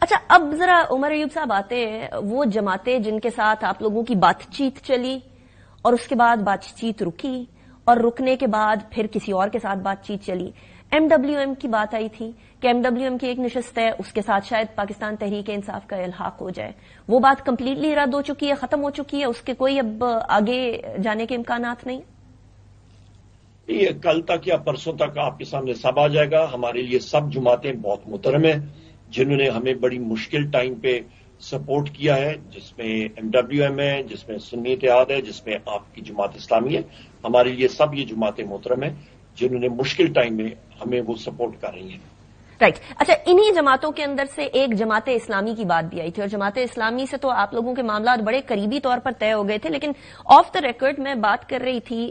اچھا اب ذرا عمر ایوب صاحب آتے ہیں، وہ جماعتیں جن کے ساتھ آپ لوگوں کی بات چیت چلی اور اس کے بعد بات چیت رکی اور رکنے کے بعد پھر کسی اور کے ساتھ بات چیت چلی، ایم ڈبلیو ایم کی بات آئی تھی کہ ایم ڈبلیو ایم کی ایک نشست ہے، اس کے ساتھ شاید پاکستان تحریک انصاف کا الحاق ہو جائے، وہ بات کمپلیٹلی رد ہو چکی ہے، ختم ہو چکی ہے، اس کے کوئی اب آگے جانے کے امکانات نہیں؟ یہ کل تک یا پرسوں تک آپ کے سامنے سب آ جائے گا. ہمارے لیے سب جماعتیں بہت محترم ہیں جنہوں نے ہمیں بڑی مشکل ٹائم پہ سپورٹ کیا ہے، جس میں ایم ڈبلیو ایم ہے، جس میں سنی اتحاد ہے، جس میں آپ کی جماعت اسلامی ہے. ہمارے لیے سب یہ جماعتیں محترم ہیں جنہوں نے مشکل ٹائم میں ہمیں وہ سپورٹ کر رہی ہیں. رائٹ. اچھا انہی جماعتوں کے اندر سے ایک جماعت اسلامی کی بات بھی آئی تھی، اور جماعت اسلامی سے تو آپ لوگوں کے معاملات بڑے قریبی طور پر طے ہو گئے تھے، لیکن آف دا ریکارڈ میں بات کر رہی تھی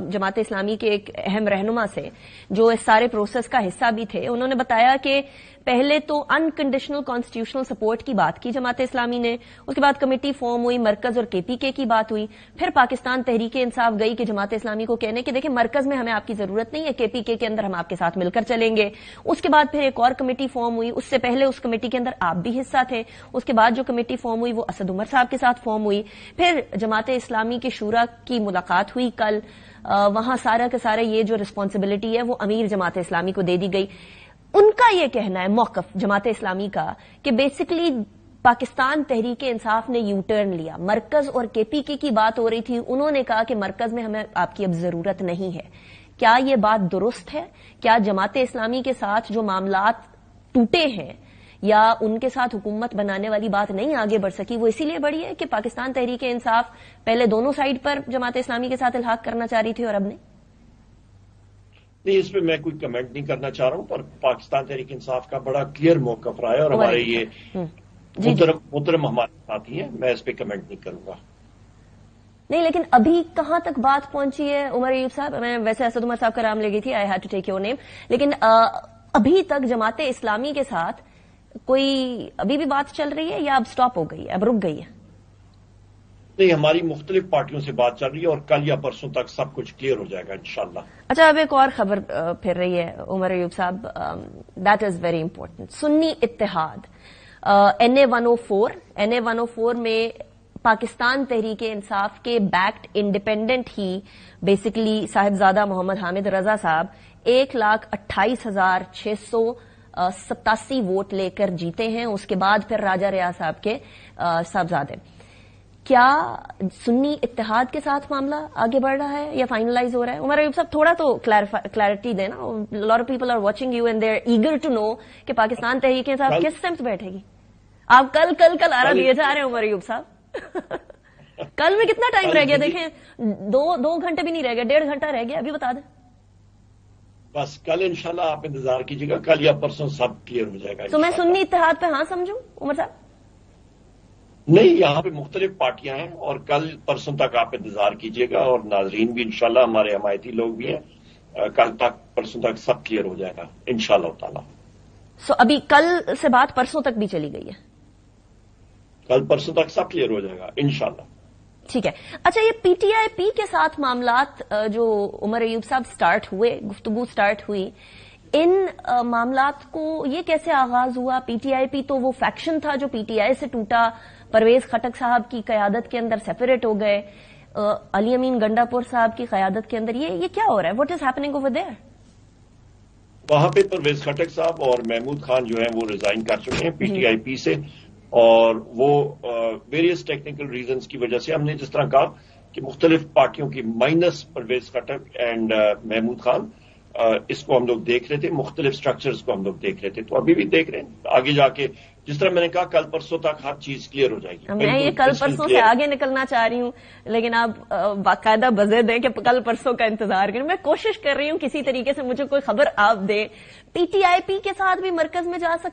جماعت اسلامی کے ایک اہم رہنما سے جو اس سارے پروسیس کا حصہ بھی تھے. انہوں نے بتایا کہ پہلے تو انکنڈیشنل کانسٹیٹیوشنل سپورٹ کی بات کی جماعت اسلامی نے، اس کے بعد کمیٹی فارم ہوئی، مرکز اور کے پی کے کی بات ہوئی، پھر پاکستان تحریک انصاف گئی کہ جماعت اسلامی کو کہنے کہ دیکھیں مرکز میں ہمیں آپ کی ضرورت نہیں ہے، کے پی کے اندر ہم آپ کے ساتھ مل کر چلیں گے. اس کے بعد پھر ایک اور کمیٹی فارم ہوئی، اس سے پہلے اس کمیٹی کے اندر آپ بھی حصہ تھے، اس کے بعد جو کمیٹی فارم ہوئی وہ اسد عمر صاحب کے ساتھ فارم ہوئی. پھر جماعت اسلامی کے شورا کی ملاقات ہوئی کل، وہاں سارا کے سارا یہ جو رسپانسبلٹی ہے وہ امیر جماعت اسلامی کو دے دی گئی. ان کا یہ کہنا ہے موقف جماعت اسلامی کا کہ بیسیکلی پاکستان تحریک انصاف نے یو ٹرن لیا، مرکز اور کے پی کے کی بات ہو رہی تھی، انہوں نے کہا کہ مرکز میں ہمیں آپ کی اب ضرورت نہیں ہے. کیا یہ بات درست ہے؟ کیا جماعت اسلامی کے ساتھ جو معاملات ٹوٹے ہیں یا ان کے ساتھ حکومت بنانے والی بات نہیں آگے بڑھ سکی وہ اسی لیے بڑھی ہے کہ پاکستان تحریک انصاف پہلے دونوں سائڈ پر جماعت اسلامی کے ساتھ الحاق کرنا چاہ رہی تھی اور اب نہیں؟ نہیں، اس پہ میں کوئی کمنٹ نہیں کرنا چاہ رہا ہوں، پر پاکستان تحریک انصاف کا بڑا کلیئر موقف رہا ہے اور ہمارے یہ محترم ہمارے ساتھی ہیں، میں اس پہ کمنٹ نہیں کروں گا. نہیں لیکن ابھی کہاں تک بات پہنچی ہے عمر ایوب صاحب؟ میں ویسے اسد عمر صاحب کا نام لے گئی تھی، I had to take your name, لیکن ابھی تک جماعت اسلامی کے ساتھ کوئی ابھی بھی بات چل رہی ہے یا اب سٹاپ ہو گئی ہے، اب رک گئی ہے؟ نہیں، ہماری مختلف پارٹیوں سے بات چل رہی ہے اور کل یا پرسوں تک سب کچھ کلیئر ہو جائے گا انشاءاللہ. اچھا اب ایک اور خبر پھر رہی ہے عمر ایوب صاحب، دیٹ از ویری امپورٹنٹ. سنی اتحاد این اے 104 میں پاکستان تحریک انصاف کے بیکڈ انڈیپینڈنٹ ہی بیسیکلی صاحبزادہ محمد حامد رضا صاحب 1,28,687 ووٹ لے کر جیتے ہیں. اس کے بعد پھر راجہ ریاض صاحب کے صاحبزادے. کیا سنی اتحاد کے ساتھ معاملہ آگے بڑھ رہا ہے یا فائنلائز ہو رہا ہے؟ عمر ایوب صاحب تھوڑا تو کلیئرٹی دینا. Lot of people are watching you and they are eager to know کہ پاکستان تحریک انصاف کس سمت بیٹھے گی. آپ کل آرا دیے جا رہے ہیں عمر ایوب صاحب. کل میں کتنا ٹائم رہ گیا؟ دیکھیں 2 گھنٹے بھی نہیں رہ گیا، 1.5 گھنٹہ رہ گیا، ابھی بتا دیں. بس کل انشاءاللہ آپ انتظار کیجیے گا، کل یا پرسوں سب کلیئر ہو جائے گا. تو میں سنی اتحاد پہ ہاں سمجھوں عمر صاحب؟ نہیں، یہاں پہ مختلف پارٹیاں ہیں اور کل پرسوں تک آپ انتظار کیجیے گا، اور ناظرین بھی انشاءاللہ ہمارے حمایتی لوگ بھی ہیں، کل تک پرسوں تک سب کلیئر ہو جائے گا انشاءاللہ تعالی. سو ابھی کل سے بات پرسوں تک بھی چلی گئی ہے؟ کل پرسوں تک سب کلیئر ہو جائے گا انشاءاللہ. ٹھیک ہے. اچھا یہ پی ٹی آئی پی کے ساتھ معاملات جو عمر ایوب صاحب سٹارٹ ہوئے، گفتگو سٹارٹ ہوئی، ان معاملات کو یہ کیسے آغاز ہوا؟ پی ٹی آئی پی تو وہ فیکشن تھا جو پی ٹی آئی سے ٹوٹا، پرویز خٹک صاحب کی قیادت کے اندر سیپریٹ ہو گئے، علی امین گنڈا پور صاحب کی قیادت کے اندر یہ کیا ہو رہا ہے؟ What is happening over there? وہاں پہ پرویز خٹک صاحب اور محمود خان جو ہیں وہ ریزائن کر چکے ہیں پی ٹی آئی پی سے، اور وہ ویریس ٹیکنیکل ریزنز کی وجہ سے، ہم نے جس طرح کہا کہ مختلف پارٹیوں کی مائنس پرویز خٹک اینڈ محمود خان، اس کو ہم لوگ دیکھ رہے تھے، مختلف سٹرکچرز کو ہم لوگ دیکھ رہے تھے، تو ابھی بھی دیکھ رہے ہیں. آگے جا کے جس طرح میں نے کہا کل پرسوں تک ہر چیز کلیئر ہو جائے گی. میں یہ کل پرسوں سے آگے نکلنا چاہ رہی ہوں، لیکن آپ باقاعدہ بزر دیں کہ کل پرسوں کا انتظار کریں. میں کوشش کر رہی ہوں کسی طریقے سے مجھے کوئی خبر آپ دیں. پی ٹی آئی پی کے ساتھ بھی مرکز میں جا سکتے